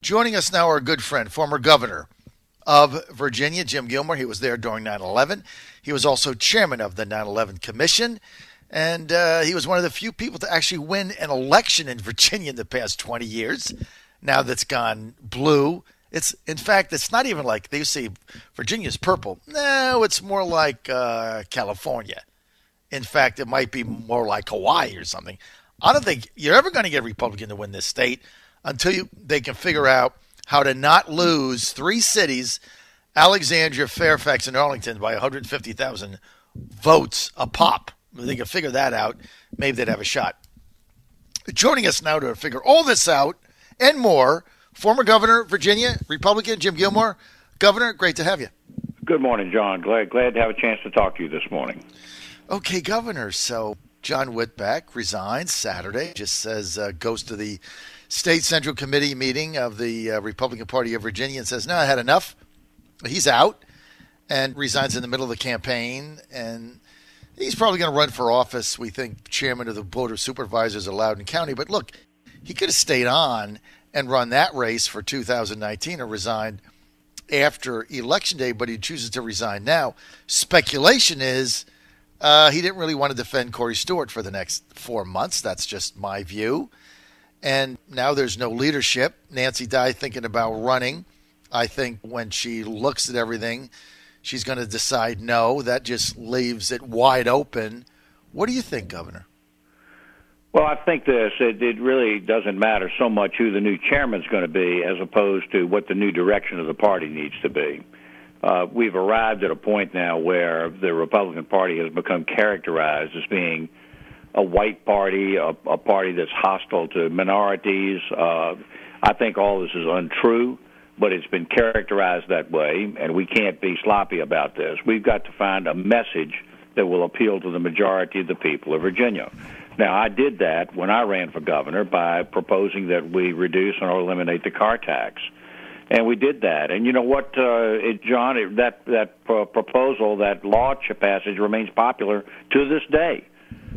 Joining us now, our good friend, former governor of Virginia, Jim Gilmore. He was there during 9/11. He was also chairman of the 9/11 Commission, and he was one of the few people to actually win an election in Virginia in the past 20 years. Now that's gone blue. In fact, it's not even like they say Virginia's purple. No, it's more like California. In fact, it might be more like Hawaii or something. I don't think you're ever going to get a Republican to win this state until they can figure out how to not lose three cities, Alexandria, Fairfax, and Arlington, by 150,000 votes a pop. If they can figure that out, maybe they'd have a shot. Joining us now to figure all this out and more, former governor of Virginia, Republican Jim Gilmore. Governor, great to have you. Good morning, John. Glad to have a chance to talk to you this morning. Okay, Governor, so John Whitbeck resigns Saturday, just says goes to the State Central Committee meeting of the Republican Party of Virginia and says, no, I had enough. He's out and resigns in the middle of the campaign. And he's probably going to run for office, we think, chairman of the Board of Supervisors of Loudoun County. But look, he could have stayed on and run that race for 2019 or resigned after Election Day, but he chooses to resign now. Speculation is he didn't really want to defend Corey Stewart for the next 4 months. That's just my view. And now there's no leadership. Nancy Dye thinking about running. I think when she looks at everything, she's going to decide no. That just leaves it wide open. What do you think, Governor? Well, I think it really doesn't matter so much who the new chairman's going to be as opposed to what the new direction of the party needs to be. We've arrived at a point now where the Republican Party has become characterized as being a white party, a party that's hostile to minorities. I think all this is untrue, but it's been characterized that way, and we can't be sloppy about this. We've got to find a message that will appeal to the majority of the people of Virginia. Now, I did that when I ran for governor by proposing that we reduce or eliminate the car tax. And we did that. And you know what, John, that proposal, that law passage remains popular to this day.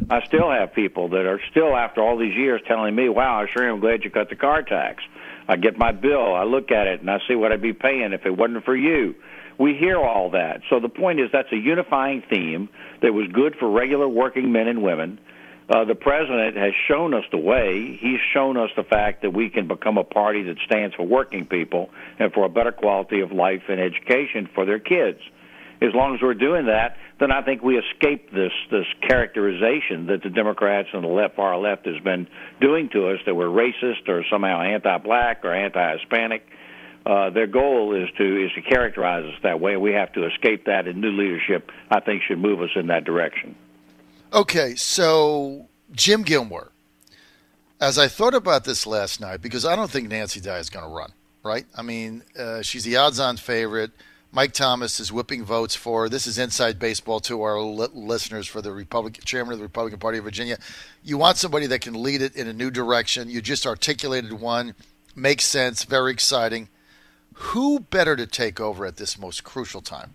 I still have people that are still, after all these years, telling me, wow, I sure am glad you cut the car tax. I get my bill, I look at it, and I see what I'd be paying if it wasn't for you. We hear all that. So the point is that's a unifying theme that was good for regular working men and women. The president has shown us the way. He's shown us the fact that we can become a party that stands for working people and for a better quality of life and education for their kids. As long as we're doing that, then I think we escape this characterization that the Democrats and the far left has been doing to us, that we're racist or somehow anti-black or anti-Hispanic. Their goal is to characterize us that way. We have to escape that, and new leadership, I think, should move us in that direction. Okay, so Jim Gilmore, as I thought about this last night, because I don't think Nancy Dye is going to run, right? I mean, she's the odds-on favorite. Mike Thomas is whipping votes for her. This is inside baseball to our listeners for the chairman of the Republican Party of Virginia. You want somebody that can lead it in a new direction. You just articulated one. Makes sense. Very exciting. Who better to take over at this most crucial time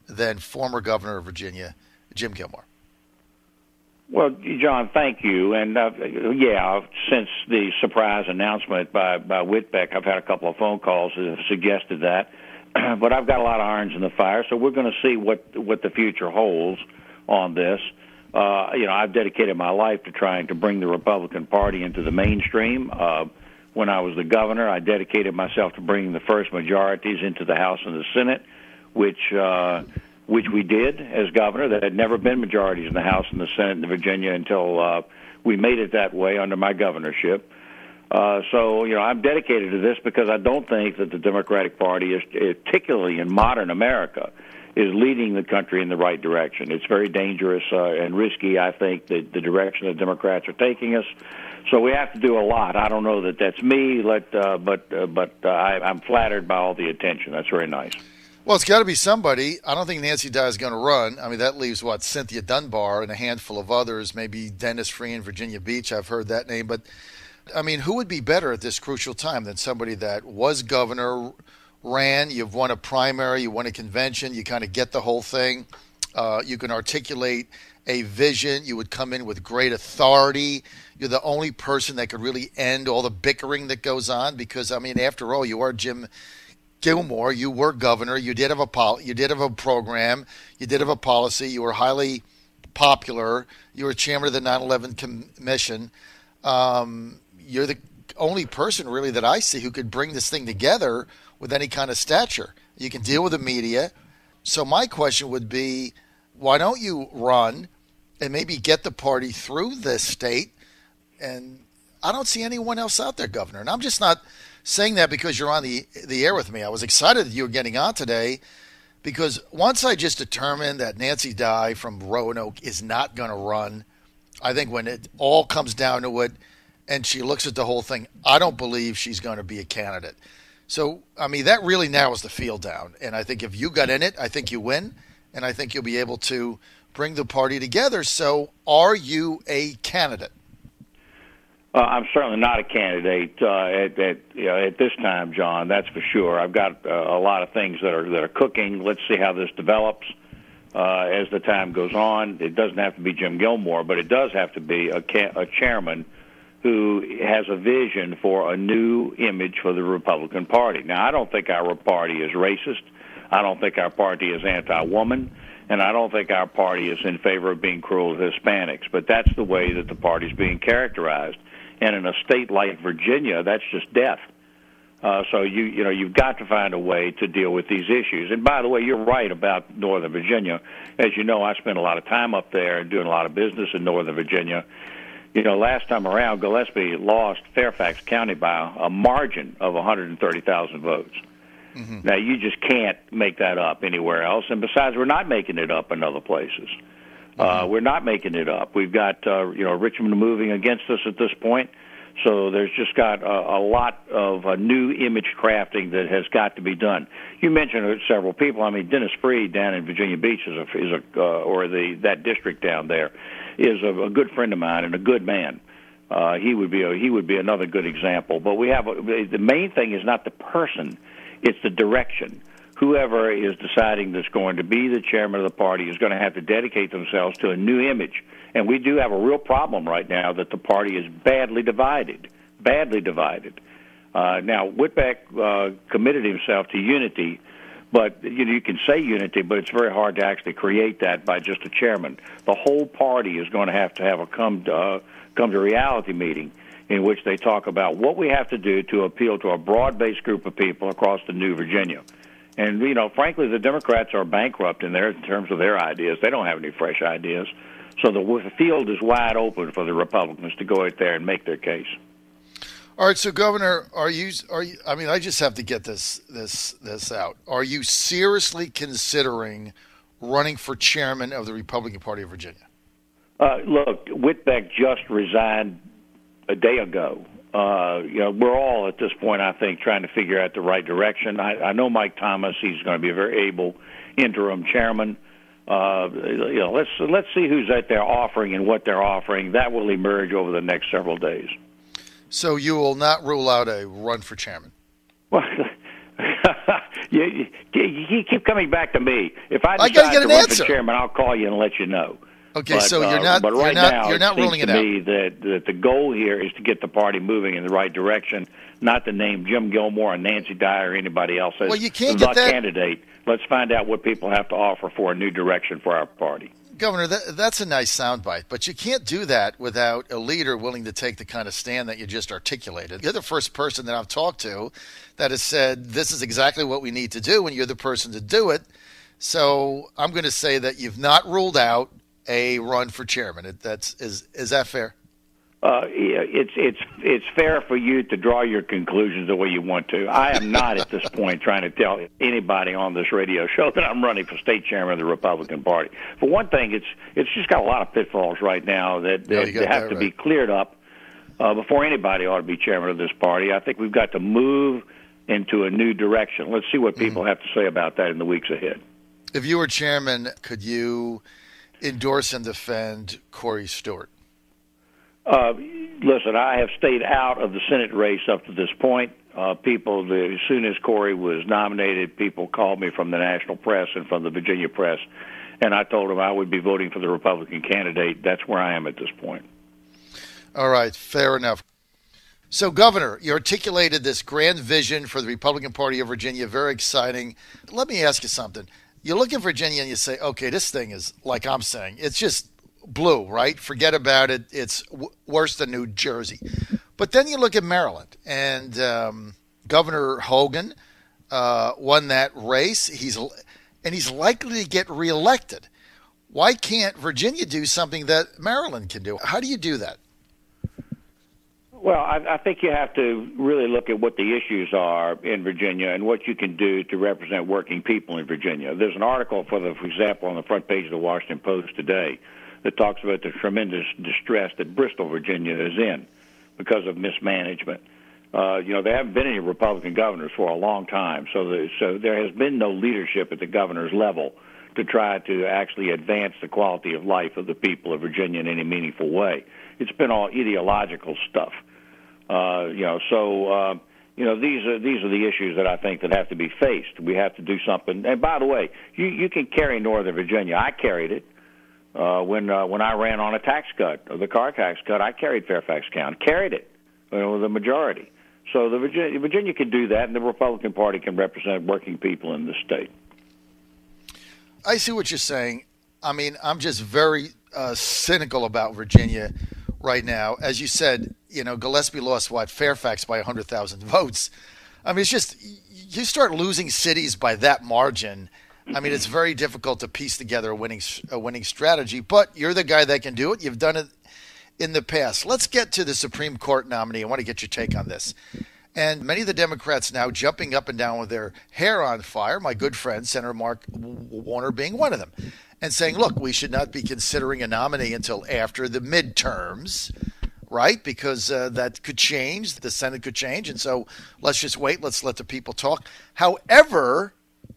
than former governor of Virginia, Jim Gilmore? Well, John, thank you. And, since the surprise announcement by Whitbeck, I've had a couple of phone calls that have suggested that. But I've got a lot of irons in the fire, so we're going to see what the future holds on this. I've dedicated my life to trying to bring the Republican Party into the mainstream. When I was the governor, I dedicated myself to bringing the first majorities into the House and the Senate, which we did as governor. There had never been majorities in the House and the Senate in Virginia until we made it that way under my governorship. I'm dedicated to this because I don't think that the Democratic Party, particularly in modern America, is leading the country in the right direction. It's very dangerous and risky, I think, the direction the Democrats are taking us. So we have to do a lot. I don't know that that's me, but I'm flattered by all the attention. That's very nice. Well, it's got to be somebody. I don't think Nancy Dye is going to run. I mean, that leaves, Cynthia Dunbar and a handful of others, maybe Dennis Free in Virginia Beach. I've heard that name. But, I mean, who would be better at this crucial time than somebody that was governor, ran, you've won a primary, you won a convention, you kind of get the whole thing. You can articulate a vision. You would come in with great authority. You're the only person that could really end all the bickering that goes on because, I mean, after all, you are Jim Gilmore. You were governor. You did have a program. You did have a policy. You were highly popular. You were chairman of the 9/11 Commission. You're the only person really that I see who could bring this thing together with any kind of stature. You can deal with the media. So my question would be, why don't you run and maybe get the party through this state? And I don't see anyone else out there, Governor. And I'm just not saying that because you're on the air with me. I was excited that you were getting on today because once I just determined that Nancy Dye from Roanoke is not going to run, I think when it all comes down to it and she looks at the whole thing, I don't believe she's going to be a candidate. So, I mean, that really narrows the field down. And I think if you got in it, I think you win. And I think you'll be able to bring the party together. So are you a candidate? I'm certainly not a candidate at this time, John. That's for sure. I've got a lot of things that are cooking. Let's see how this develops as the time goes on. It doesn't have to be Jim Gilmore, but it does have to be a chairman who has a vision for a new image for the Republican Party. Now, I don't think our party is racist. I don't think our party is anti-woman. And I don't think our party is in favor of being cruel to Hispanics. But that's the way that the party's being characterized. And in a state like Virginia, that's just death. So you've got to find a way to deal with these issues. And by the way, you're right about Northern Virginia. As you know, I spent a lot of time up there and doing a lot of business in Northern Virginia. You know, last time around, Gillespie lost Fairfax County by a margin of 130,000 votes. Mm-hmm. Now, you just can't make that up anywhere else. And besides, we're not making it up in other places. Mm-hmm. We're not making it up. We've got, Richmond moving against us at this point. So there's just got a lot of new image crafting that has got to be done. You mentioned several people. I mean, Dennis Freed down in Virginia Beach that district down there is a good friend of mine and a good man. He would be another good example. But the main thing is not the person; it's the direction. Whoever is deciding that's going to be the chairman of the party is going to have to dedicate themselves to a new image. And we do have a real problem right now that the party is badly divided. Now, Whitbeck committed himself to unity, but you can say unity, but it's very hard to actually create that by just a chairman. The whole party is going to have a come to reality meeting in which they talk about what we have to do to appeal to a broad-based group of people across the New Virginia. And, frankly, the Democrats are bankrupt in terms of their ideas. They don't have any fresh ideas. So the field is wide open for the Republicans to go out there and make their case. All right, so Governor, are you? I mean, I just have to get this out. Are you seriously considering running for chairman of the Republican Party of Virginia? Look, Whitbeck just resigned a day ago. We're all at this point, I think, trying to figure out the right direction. I know Mike Thomas; he's going to be a very able interim chairman. Let's see who's out there offering and what they're offering. That will emerge over the next several days. So you will not rule out a run for chairman? Well, you keep coming back to me. If I decide to run for chairman, I'll call you and let you know. Okay, but, so you're not. But right now, you're not ruling it out. It seems to me that the goal here is to get the party moving in the right direction, not to name Jim Gilmore and Nancy Dye or anybody else as you can't the get that candidate. Let's find out what people have to offer for a new direction for our party. Governor, that's a nice soundbite, but you can't do that without a leader willing to take the kind of stand that you just articulated. You're the first person that I've talked to that has said this is exactly what we need to do, and you're the person to do it. So I'm going to say that you've not ruled out a run for chairman. Is that fair? It's fair for you to draw your conclusions the way you want to. I am not at this point trying to tell anybody on this radio show that I'm running for state chairman of the Republican Party. For one thing, it's just got a lot of pitfalls right now that have to be cleared up before anybody ought to be chairman of this party. I think we've got to move into a new direction. Let's see what people have to say about that in the weeks ahead. If you were chairman, could you endorse and defend Corey Stewart? Listen, I have stayed out of the Senate race up to this point. As soon as Corey was nominated, people called me from the national press and from the Virginia press and I told him I would be voting for the Republican candidate. That's where I am at this point. All right, fair enough. So, Governor, you articulated this grand vision for the Republican Party of Virginia. Very exciting. Let me ask you something. You look at Virginia and you say, okay, this thing is, like I'm saying, it's just blue, right? Forget about it. It's worse than New Jersey. But then you look at Maryland, and Governor Hogan won that race. He's likely to get reelected. Why can't Virginia do something that Maryland can do? How do you do that? Well, I think you have to really look at what the issues are in Virginia and what you can do to represent working people in Virginia. There's an article, for example, on the front page of the Washington Post today that talks about the tremendous distress that Bristol, Virginia is in because of mismanagement. There haven't been any Republican governors for a long time, so there has been no leadership at the governor's level to try to actually advance the quality of life of the people of Virginia in any meaningful way. It's been all ideological stuff. These are the issues that I think that have to be faced. We have to do something. And by the way, you can carry Northern Virginia. I carried it when I ran on a tax cut, the car tax cut. I carried Fairfax County, carried it, with the majority. So Virginia can do that, and the Republican Party can represent working people in the state. I see what you're saying. I mean, I'm just very cynical about Virginia right now. As you said, Gillespie lost, Fairfax by 100,000 votes. I mean, it's just, you start losing cities by that margin. I mean, it's very difficult to piece together a winning strategy, but you're the guy that can do it. You've done it in the past. Let's get to the Supreme Court nominee. I want to get your take on this. And many of the Democrats now jumping up and down with their hair on fire, my good friend, Senator Mark Warner being one of them, and saying, look, we should not be considering a nominee until after the midterms, right? Because that could change. The Senate could change. And so let's just wait. Let's let the people talk. However,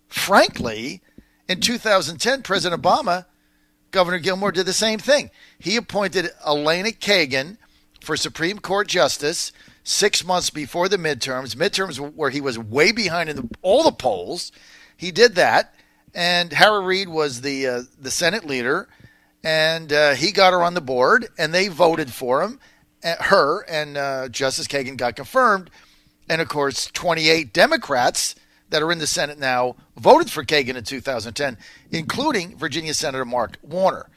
frankly, in 2010, President Obama, Governor Gilmore did the same thing. He appointed Elena Kagan for Supreme Court Justice 6 months before the midterms where he was way behind in all the polls. He did that. And Harry Reid was the Senate leader, and he got her on the board, and they voted for her, and Justice Kagan got confirmed. And, of course, 28 Democrats that are in the Senate now voted for Kagan in 2010, including Virginia Senator Mark Warner.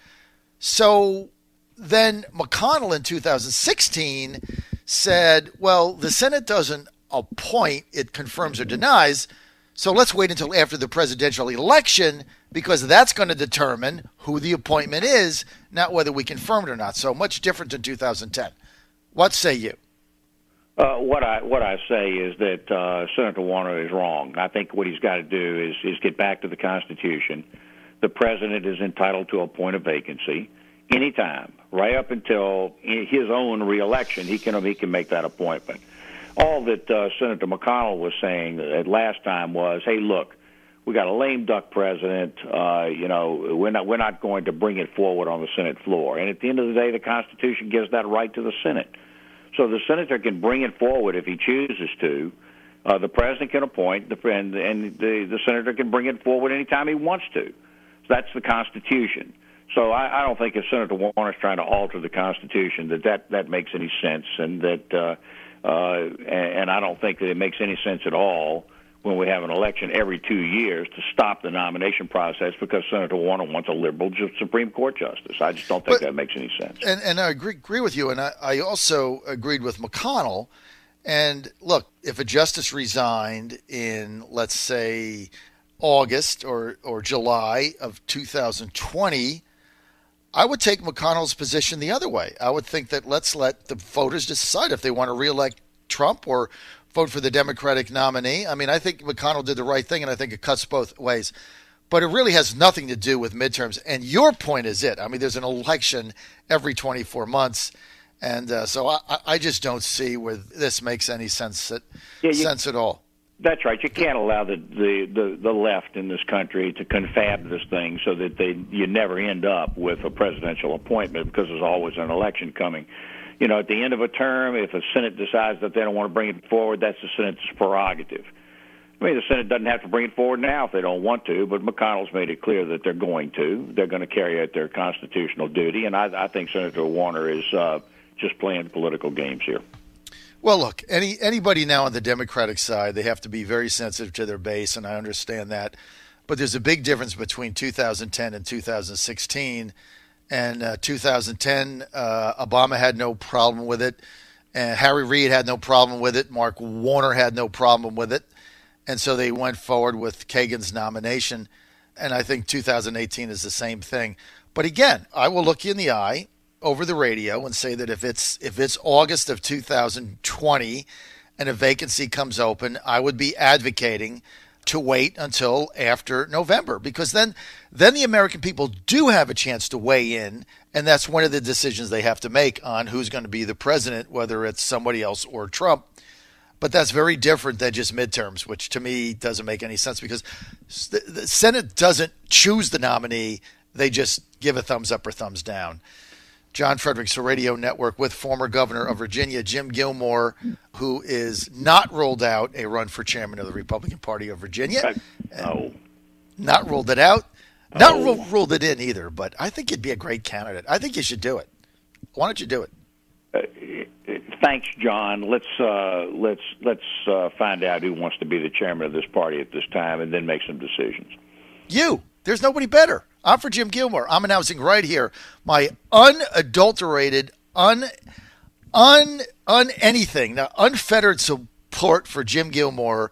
So then McConnell in 2016 said, well, the Senate doesn't appoint, it confirms or denies. So let's wait until after the presidential election because that's going to determine who the appointment is, not whether we confirm it or not. So much different than 2010. What say you? What I say is that Senator Warner is wrong. I think what he's got to do is get back to the Constitution. The president is entitled to appoint a vacancy anytime, right up until his own reelection. He can make that appointment. All that Senator McConnell was saying last time was, hey, look, we got a lame duck president. We're not going to bring it forward on the Senate floor. And at the end of the day, the Constitution gives that right to the Senate. So the senator can bring it forward if he chooses to. The president can appoint, and the senator can bring it forward anytime he wants to. So that's the Constitution. So I don't think if Senator Warner is trying to alter the Constitution that makes any sense, and that. And I don't think that it makes any sense at all when we have an election every 2 years to stop the nomination process because Senator Warner wants a liberal Supreme Court justice. I just don't think that makes any sense. And I agree with you, and I also agreed with McConnell. And look, if a justice resigned in, let's say, August or July of 2020, I would take McConnell's position the other way. I would think that let's let the voters decide if they want to reelect Trump or vote for the Democratic nominee. I mean, I think McConnell did the right thing, and I think it cuts both ways. But it really has nothing to do with midterms. And your point is it. I mean, there's an election every 24 months. And so I just don't see where this makes any sense at all. That's right. You can't allow the left in this country to confab this thing so that you never end up with a presidential appointment because there's always an election coming. At the end of a term, if a Senate decides that they don't want to bring it forward, that's the Senate's prerogative. I mean, the Senate doesn't have to bring it forward now if they don't want to, but McConnell's made it clear that they're going to. They're going to carry out their constitutional duty, and I think Senator Warner is just playing political games here. Well, look, anybody now on the Democratic side, they have to be very sensitive to their base, and I understand that. But there's a big difference between 2010 and 2016. And 2010, Obama had no problem with it. And Harry Reid had no problem with it. Mark Warner had no problem with it. And so they went forward with Kagan's nomination. And I think 2018 is the same thing. But again, I will look you in the eye over the radio and say that if it's August of 2020 and a vacancy comes open, I would be advocating to wait until after November, because then the American people do have a chance to weigh in, and that's one of the decisions they have to make on who's going to be the president, whether it's somebody else or Trump. But that's very different than just midterms, which to me doesn't make any sense, because the Senate doesn't choose the nominee. They just give a thumbs up or thumbs down. John Fredericks Radio Network with former governor of Virginia, Jim Gilmore, who is not ruled out a run for chairman of the Republican Party of Virginia. No. Not ruled it out. Not ruled it in either, but I think you'd be a great candidate. I think you should do it. Why don't you do it? Thanks, John. Let's find out who wants to be the chairman of this party at this time, and then make some decisions. There's nobody better. I'm for Jim Gilmore. I'm announcing right here my unadulterated, unfettered support for Jim Gilmore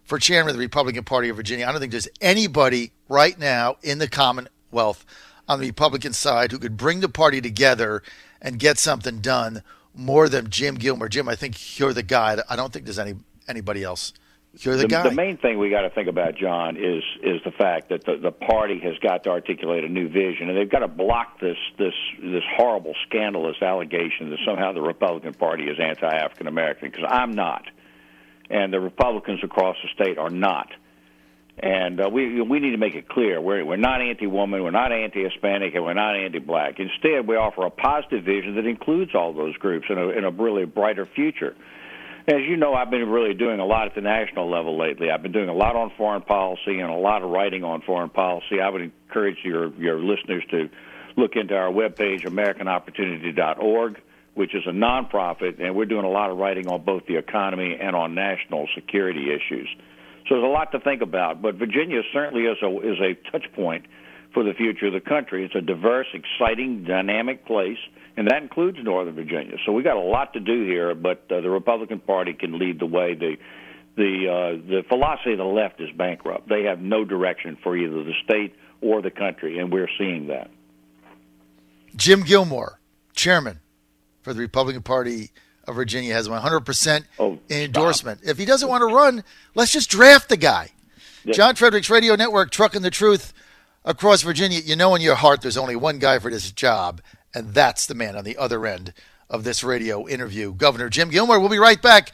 for chairman of the Republican Party of Virginia. I don't think there's anybody right now in the Commonwealth on the Republican side who could bring the party together and get something done more than Jim Gilmore. Jim, I think you're the guy. I don't think there's anybody else. You're the guy. The main thing we got to think about, John, is the fact that the party has got to articulate a new vision, and they've got to block this horrible, scandalous allegation that somehow the Republican Party is anti-African American, because I'm not, and the Republicans across the state are not. And we need to make it clear we're not anti-woman, we're not anti-Hispanic, and we're not anti-black. Instead, we offer a positive vision that includes all those groups in a really brighter future. As you know, I've been really doing a lot at the national level lately. I've been doing a lot on foreign policy and a lot of writing on foreign policy. I would encourage your listeners to look into our webpage, AmericanOpportunity.org, which is a nonprofit, and we're doing a lot of writing on both the economy and on national security issues. So there's a lot to think about, but Virginia certainly is a touch point for the future of the country. It's a diverse, exciting, dynamic place, and that includes Northern Virginia. So we got a lot to do here, but the Republican Party can lead the way. The philosophy of the left is bankrupt. They have no direction for either the state or the country, and we're seeing that. Jim Gilmore, chairman for the Republican Party of Virginia, has 100% endorsement. If he doesn't want to run, let's just draft the guy. Yeah. John Fredericks Radio Network, trucking the truth across Virginia. You know in your heart there's only one guy for this job, and that's the man on the other end of this radio interview, Governor Jim Gilmore. We'll be right back